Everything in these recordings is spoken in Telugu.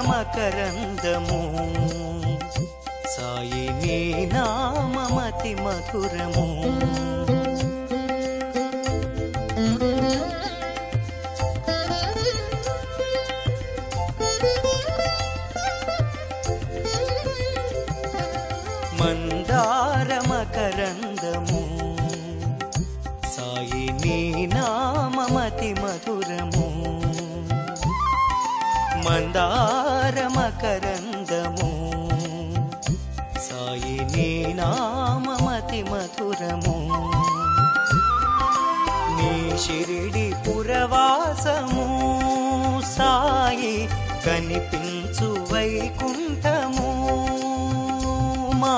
మందారమకరందము సాయి నీ నామమతి మధురము. మందారమకరందము సాయి నీ నామమతి మధురము. మందారమకరందము సాయి నీ నామమతి మధురము. నీ షిరిడి పురవాసము సాయి కనిపించు వైకుంఠము. మా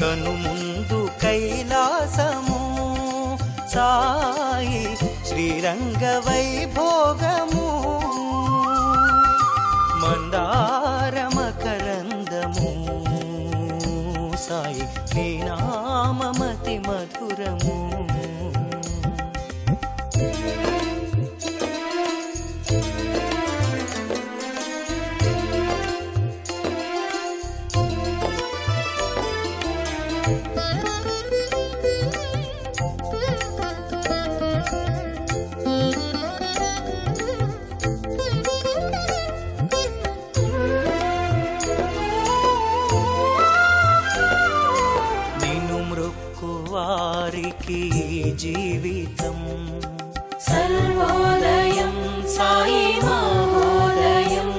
కనుముందు కైలాసము సాయి శ్రీరంగ వైభోగము. మందారమకరందము సాయి నీ నామమతి మధురము. వారికి జీవితం సర్వోదయం సాయి మహోదయం.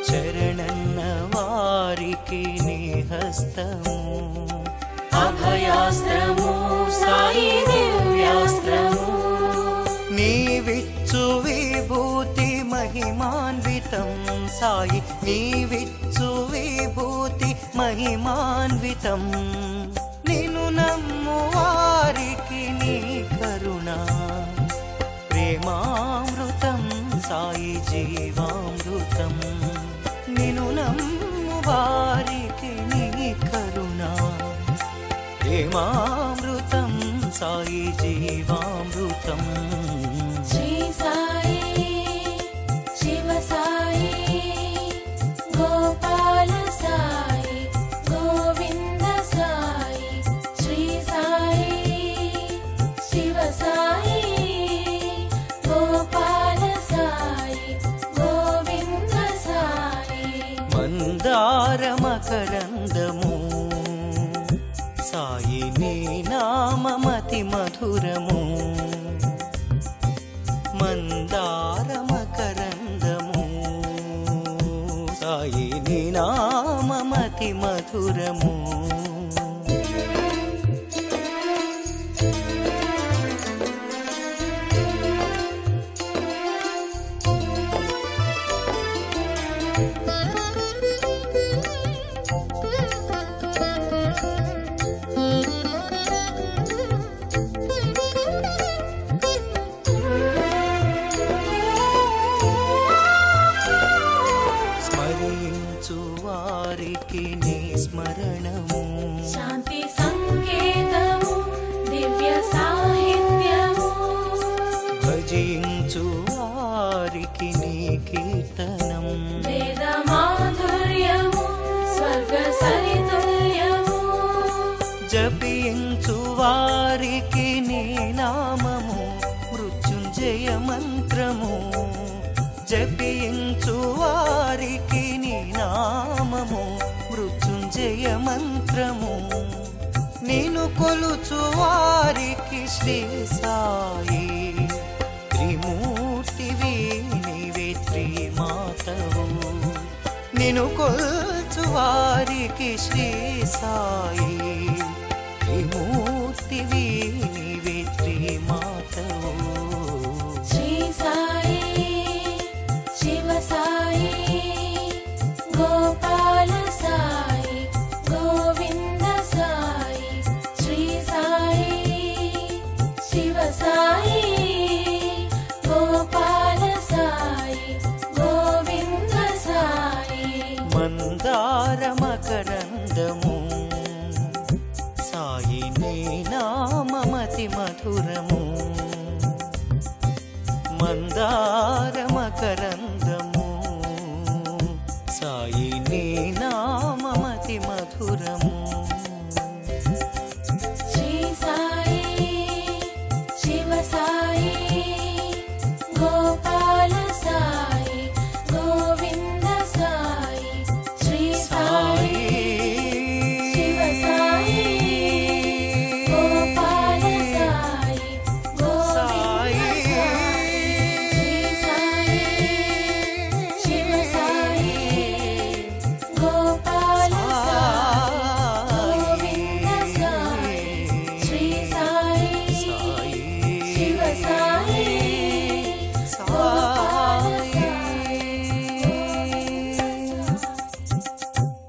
శరణన్న వారికి నీ హస్తము అభయాస్త్రము సాయి దివ్యాస్త్రము. నీవిచ్చు విభూతి మహిమాన్వితం సాయి నీవిచ్చు విభూతి మహిమాన్వితం. నిన్ను నమ్ము వారికి నీ కరుణ ప్రేమామృతం సాయి జీవామృతం. నిన్ను నమ్ము వారికి నీ కరుణ ప్రేమామృతం సాయి జీవామృతం. శ్రీ సాయి శివ సాయి గోపాల సాయి గోవింద సాయి. శ్రీ సాయి శివ సాయి గోపాల సాయి గోవింద సాయి. మందారమకరందము సాయి నీ నామమతి మధురము. మందారమకరందము సాయి నీ నామమతి మధురము. స్మరించు వారికి నీ స్మరణము శాంతి సంకేతము దివ్య సాహిత్యము. భజించు వారికి నీ కీర్తనం వేద మాధుర్యము స్వర్గ సరితుల్యము. జపించు వారికి నీ నామము మృత్యుంజయ మంత్రము. జపించు వారికి నీ నామము మృత్యుంజయ మంత్రము. నిన్ను కొలుచు వారికి శ్రీ సాయి త్రిమూర్తివి నీవే త్రిమాతవు. నిన్ను కొలుచు వారికి శ్రీ సాయి